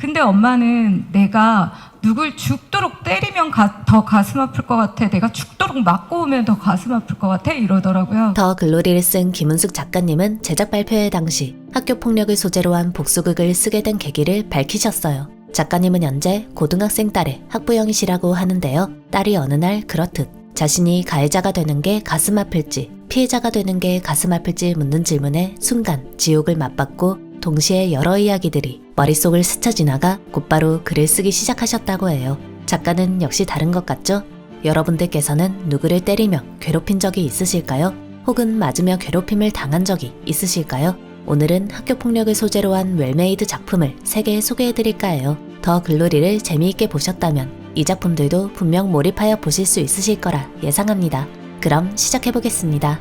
근데 엄마는 내가 누굴 죽도록 때리면 더 가슴 아플 것 같아. 내가 죽도록 맞고 오면 더 가슴 아플 것 같아. 이러더라고요. 더 글로리를 쓴 김은숙 작가님은 제작 발표회 당시 학교 폭력을 소재로 한 복수극을 쓰게 된 계기를 밝히셨어요. 작가님은 현재 고등학생 딸의 학부형이시라고 하는데요. 딸이 어느 날 그렇듯 자신이 가해자가 되는 게 가슴 아플지 피해자가 되는 게 가슴 아플지 묻는 질문에 순간 지옥을 맛봤고 동시에 여러 이야기들이 머릿속을 스쳐 지나가 곧바로 글을 쓰기 시작하셨다고 해요. 작가는 역시 다른 것 같죠? 여러분들께서는 누구를 때리며 괴롭힌 적이 있으실까요? 혹은 맞으며 괴롭힘을 당한 적이 있으실까요? 오늘은 학교 폭력을 소재로 한 웰메이드 작품을 3개 소개해드릴까 해요. 더 글로리를 재미있게 보셨다면 이 작품들도 분명 몰입하여 보실 수 있으실 거라 예상합니다. 그럼 시작해보겠습니다.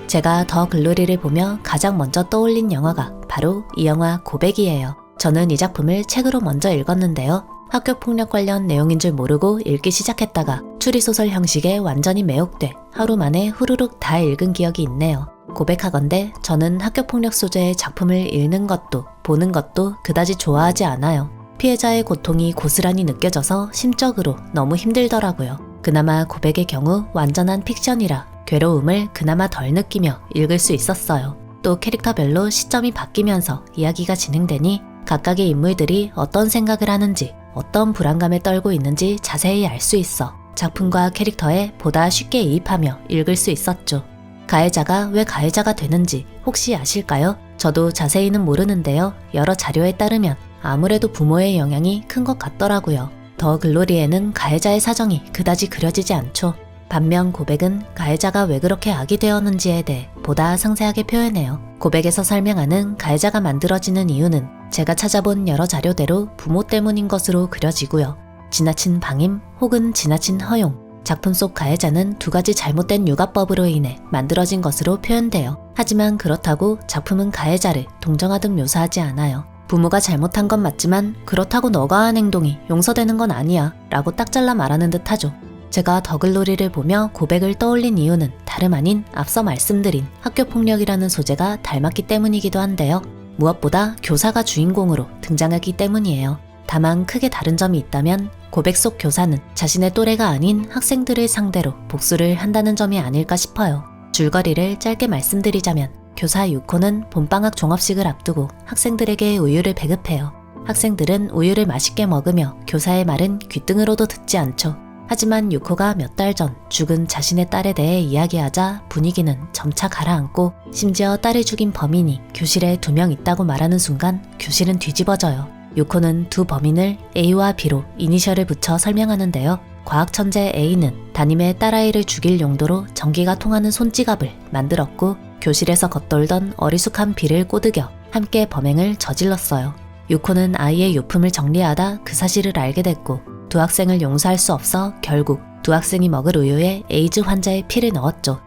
제가 더 글로리를 보며 가장 먼저 떠올린 영화가 바로 이 영화 고백이에요. 저는 이 작품을 책으로 먼저 읽었는데요. 학교 폭력 관련 내용인 줄 모르고 읽기 시작했다가 추리소설 형식에 완전히 매혹돼 하루 만에 후루룩 다 읽은 기억이 있네요. 고백하건대 저는 학교 폭력 소재의 작품을 읽는 것도 보는 것도 그다지 좋아하지 않아요. 피해자의 고통이 고스란히 느껴져서 심적으로 너무 힘들더라고요. 그나마 고백의 경우 완전한 픽션이라 괴로움을 그나마 덜 느끼며 읽을 수 있었어요. 또 캐릭터별로 시점이 바뀌면서 이야기가 진행되니 각각의 인물들이 어떤 생각을 하는지 어떤 불안감에 떨고 있는지 자세히 알 수 있어 작품과 캐릭터에 보다 쉽게 이입하며 읽을 수 있었죠. 가해자가 왜 가해자가 되는지 혹시 아실까요? 저도 자세히는 모르는데요. 여러 자료에 따르면 아무래도 부모의 영향이 큰 것 같더라고요. 더 글로리에는 가해자의 사정이 그다지 그려지지 않죠. 반면 고백은 가해자가 왜 그렇게 악이 되었는지에 대해 보다 상세하게 표현해요. 고백에서 설명하는 가해자가 만들어지는 이유는 제가 찾아본 여러 자료대로 부모 때문인 것으로 그려지고요. 지나친 방임 혹은 지나친 허용, 작품 속 가해자는 2가지 잘못된 육아법으로 인해 만들어진 것으로 표현돼요. 하지만 그렇다고 작품은 가해자를 동정하듯 묘사하지 않아요. 부모가 잘못한 건 맞지만 그렇다고 너가 한 행동이 용서되는 건 아니야 라고 딱 잘라 말하는 듯 하죠. 제가 더 글로리를 보며 고백을 떠올린 이유는 다름 아닌 앞서 말씀드린 학교폭력이라는 소재가 닮았기 때문이기도 한데요. 무엇보다 교사가 주인공으로 등장하기 때문이에요. 다만 크게 다른 점이 있다면 고백 속 교사는 자신의 또래가 아닌 학생들을 상대로 복수를 한다는 점이 아닐까 싶어요. 줄거리를 짧게 말씀드리자면 교사 유코는 봄방학 종업식을 앞두고 학생들에게 우유를 배급해요. 학생들은 우유를 맛있게 먹으며 교사의 말은 귓등으로도 듣지 않죠. 하지만 유코가 몇 달 전 죽은 자신의 딸에 대해 이야기하자 분위기는 점차 가라앉고 심지어 딸을 죽인 범인이 교실에 2명 있다고 말하는 순간 교실은 뒤집어져요. 유코는 2 범인을 A와 B로 이니셜을 붙여 설명하는데요. 과학 천재 A는 담임의 딸아이를 죽일 용도로 전기가 통하는 손지갑을 만들었고 교실에서 겉돌던 어리숙한 B를 꼬드겨 함께 범행을 저질렀어요. 유코는 아이의 유품을 정리하다 그 사실을 알게 됐고 2 학생을 용서할 수 없어 결국 2 학생이 먹을 우유에 에이즈 환자의 피를 넣었죠.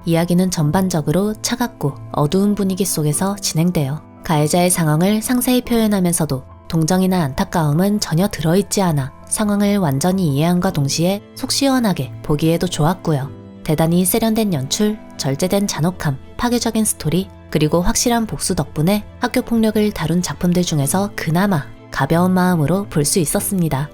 이야기는 전반적으로 차갑고 어두운 분위기 속에서 진행돼요. 가해자의 상황을 상세히 표현하면서도 동정이나 안타까움은 전혀 들어있지 않아 상황을 완전히 이해함과 동시에 속 시원하게 보기에도 좋았고요. 대단히 세련된 연출, 절제된 잔혹함, 파괴적인 스토리, 그리고 확실한 복수 덕분에 학교 폭력을 다룬 작품들 중에서 그나마 가벼운 마음으로 볼 수 있었습니다.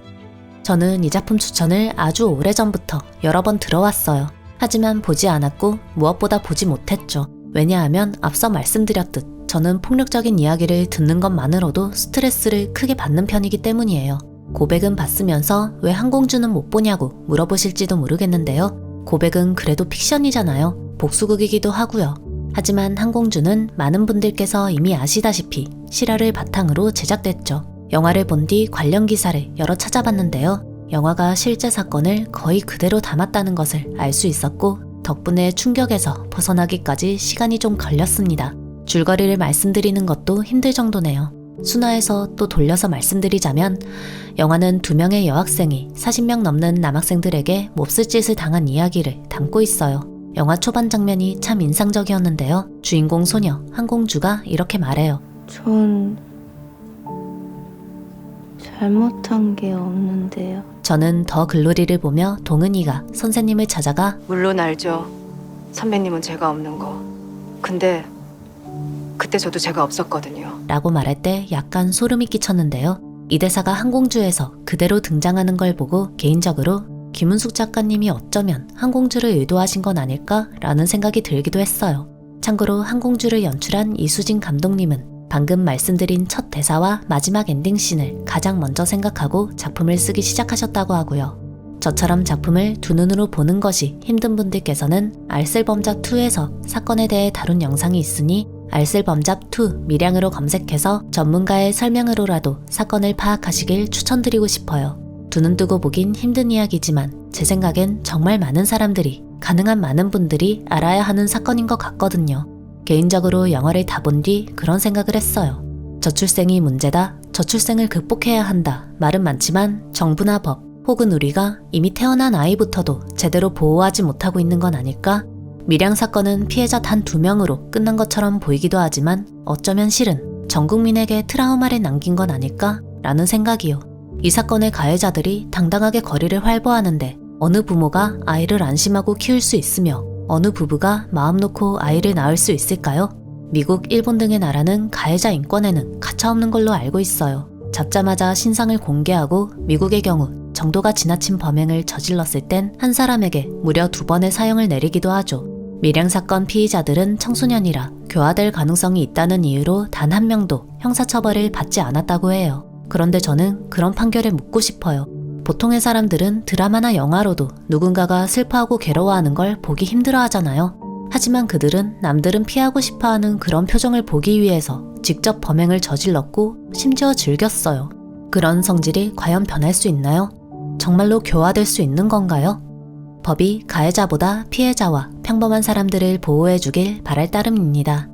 저는 이 작품 추천을 아주 오래전부터 여러 번 들어왔어요. 하지만 보지 않았고 무엇보다 보지 못했죠. 왜냐하면 앞서 말씀드렸듯 저는 폭력적인 이야기를 듣는 것만으로도 스트레스를 크게 받는 편이기 때문이에요. 고백은 봤으면서 왜 항공주는 못 보냐고 물어보실지도 모르겠는데요. 고백은 그래도 픽션이잖아요. 복수극이기도 하고요. 하지만 항공주는 많은 분들께서 이미 아시다시피 실화를 바탕으로 제작됐죠. 영화를 본 뒤 관련 기사를 여러 찾아봤는데요. 영화가 실제 사건을 거의 그대로 담았다는 것을 알 수 있었고 덕분에 충격에서 벗어나기까지 시간이 좀 걸렸습니다. 줄거리를 말씀드리는 것도 힘들 정도네요. 순화해서 또 돌려서 말씀드리자면 영화는 2명의 여학생이 40명 넘는 남학생들에게 몹쓸 짓을 당한 이야기를 담고 있어요. 영화 초반 장면이 참 인상적이었는데요. 주인공 소녀 항공주가 이렇게 말해요. 전 잘못한 게 없는데요. 저는 더 글로리를 보며 동은이가 선생님을 찾아가 물론 알죠. 선배님은 죄가 없는 거. 근데 그때 저도 죄가 없었거든요. 라고 말할 때 약간 소름이 끼쳤는데요. 이 대사가 항공주에서 그대로 등장하는 걸 보고 개인적으로 김은숙 작가님이 어쩌면 항공주를 의도하신 건 아닐까 라는 생각이 들기도 했어요. 참고로 항공주를 연출한 이수진 감독님은 방금 말씀드린 첫 대사와 마지막 엔딩씬을 가장 먼저 생각하고 작품을 쓰기 시작하셨다고 하고요. 저처럼 작품을 두 눈으로 보는 것이 힘든 분들께서는 알쓸범잡2에서 사건에 대해 다룬 영상이 있으니 알쓸범잡2 밀양으로 검색해서 전문가의 설명으로라도 사건을 파악하시길 추천드리고 싶어요. 두 눈 뜨고 보긴 힘든 이야기지만 제 생각엔 정말 많은 사람들이, 가능한 많은 분들이 알아야 하는 사건인 것 같거든요. 개인적으로 영화를 다 본 뒤 그런 생각을 했어요. 저출생이 문제다, 저출생을 극복해야 한다 말은 많지만 정부나 법, 혹은 우리가 이미 태어난 아이부터도 제대로 보호하지 못하고 있는 건 아닐까? 밀양 사건은 피해자 단 2명으로 끝난 것처럼 보이기도 하지만 어쩌면 실은 전 국민에게 트라우마를 남긴 건 아닐까? 라는 생각이요. 이 사건의 가해자들이 당당하게 거리를 활보하는데 어느 부모가 아이를 안심하고 키울 수 있으며 어느 부부가 마음 놓고 아이를 낳을 수 있을까요? 미국, 일본 등의 나라는 가해자 인권에는 가차없는 걸로 알고 있어요. 잡자마자 신상을 공개하고 미국의 경우 정도가 지나친 범행을 저질렀을 땐 한 사람에게 무려 2번의 사형을 내리기도 하죠. 밀양 사건 피의자들은 청소년이라 교화될 가능성이 있다는 이유로 단 1명도 형사처벌을 받지 않았다고 해요. 그런데 저는 그런 판결에 묻고 싶어요. 보통의 사람들은 드라마나 영화로도 누군가가 슬퍼하고 괴로워하는 걸 보기 힘들어 하잖아요. 하지만 그들은 남들은 피하고 싶어하는 그런 표정을 보기 위해서 직접 범행을 저질렀고 심지어 즐겼어요. 그런 성질이 과연 변할 수 있나요? 정말로 교화될 수 있는 건가요? 법이 가해자보다 피해자와 평범한 사람들을 보호해주길 바랄 따름입니다.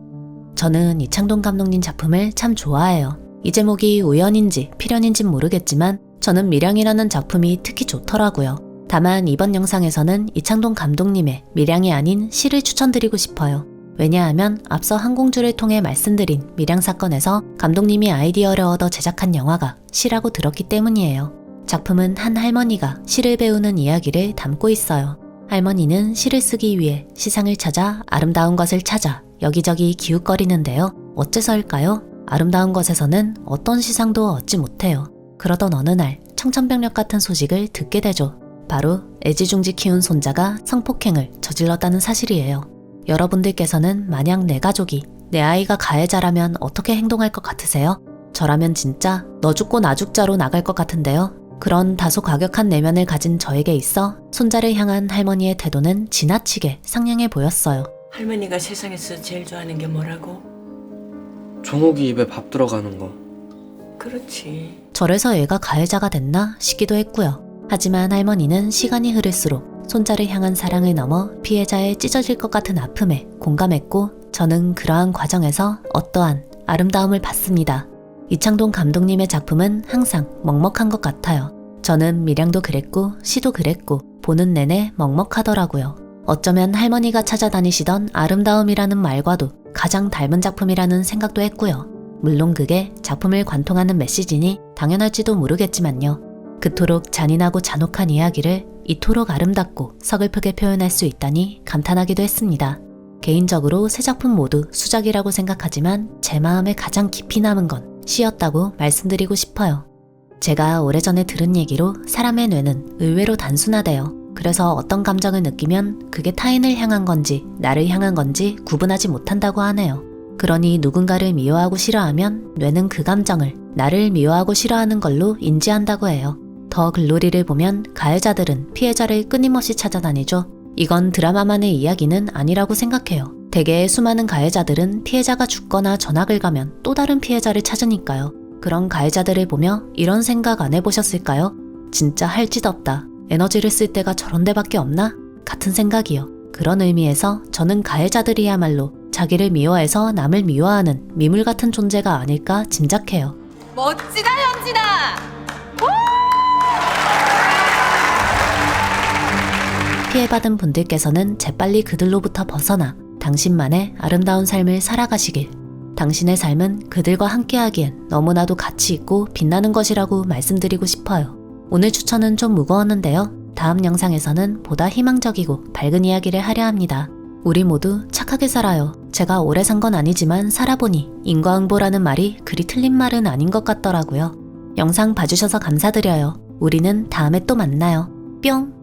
저는 이창동 감독님 작품을 참 좋아해요. 이 제목이 우연인지 필연인진 모르겠지만 저는 밀양이라는 작품이 특히 좋더라고요. 다만 이번 영상에서는 이창동 감독님의 밀양이 아닌 시를 추천드리고 싶어요. 왜냐하면 앞서 항공주를 통해 말씀드린 밀양 사건에서 감독님이 아이디어를 얻어 제작한 영화가 시라고 들었기 때문이에요. 작품은 한 할머니가 시를 배우는 이야기를 담고 있어요. 할머니는 시를 쓰기 위해 시상을 찾아 아름다운 것을 찾아 여기저기 기웃거리는데요. 어째서일까요? 아름다운 것에서는 어떤 시상도 얻지 못해요. 그러던 어느 날 청천벽력 같은 소식을 듣게 되죠. 바로 애지중지 키운 손자가 성폭행을 저질렀다는 사실이에요. 여러분들께서는 만약 내 가족이 내 아이가 가해자라면 어떻게 행동할 것 같으세요? 저라면 진짜 너 죽고 나 죽자로 나갈 것 같은데요. 그런 다소 과격한 내면을 가진 저에게 있어 손자를 향한 할머니의 태도는 지나치게 상냥해 보였어요. 할머니가 세상에서 제일 좋아하는 게 뭐라고? 종옥이 입에 밥 들어가는 거. 그렇지. 저래서 얘가 가해자가 됐나 싶기도 했고요. 하지만 할머니는 시간이 흐를수록 손자를 향한 사랑을 넘어 피해자의 찢어질 것 같은 아픔에 공감했고 저는 그러한 과정에서 어떠한 아름다움을 봤습니다. 이창동 감독님의 작품은 항상 먹먹한 것 같아요. 저는 밀양도 그랬고 시도 그랬고 보는 내내 먹먹하더라고요. 어쩌면 할머니가 찾아다니시던 아름다움이라는 말과도 가장 닮은 작품이라는 생각도 했고요. 물론 그게 작품을 관통하는 메시지니 당연할지도 모르겠지만요. 그토록 잔인하고 잔혹한 이야기를 이토록 아름답고 서글프게 표현할 수 있다니 감탄하기도 했습니다. 개인적으로 세 작품 모두 수작이라고 생각하지만 제 마음에 가장 깊이 남은 건 시였다고 말씀드리고 싶어요. 제가 오래전에 들은 얘기로 사람의 뇌는 의외로 단순하대요. 그래서 어떤 감정을 느끼면 그게 타인을 향한 건지 나를 향한 건지 구분하지 못한다고 하네요. 그러니 누군가를 미워하고 싫어하면 뇌는 그 감정을 나를 미워하고 싫어하는 걸로 인지한다고 해요. 더 글로리를 보면 가해자들은 피해자를 끊임없이 찾아다니죠. 이건 드라마만의 이야기는 아니라고 생각해요. 대개의 수많은 가해자들은 피해자가 죽거나 전학을 가면 또 다른 피해자를 찾으니까요. 그런 가해자들을 보며 이런 생각 안 해보셨을까요? 진짜 할 짓 없다. 에너지를 쓸 때가 저런 데밖에 없나? 같은 생각이요. 그런 의미에서 저는 가해자들이야말로 자기를 미워해서 남을 미워하는 미물 같은 존재가 아닐까 짐작해요. 멋지다 현진아! 피해받은 분들께서는 재빨리 그들로부터 벗어나 당신만의 아름다운 삶을 살아가시길. 당신의 삶은 그들과 함께하기엔 너무나도 가치 있고 빛나는 것이라고 말씀드리고 싶어요. 오늘 추천은 좀 무거웠는데요. 다음 영상에서는 보다 희망적이고 밝은 이야기를 하려 합니다. 우리 모두 착하게 살아요. 제가 오래 산 건 아니지만 살아보니 인과응보라는 말이 그리 틀린 말은 아닌 것 같더라고요. 영상 봐주셔서 감사드려요. 우리는 다음에 또 만나요. 뿅!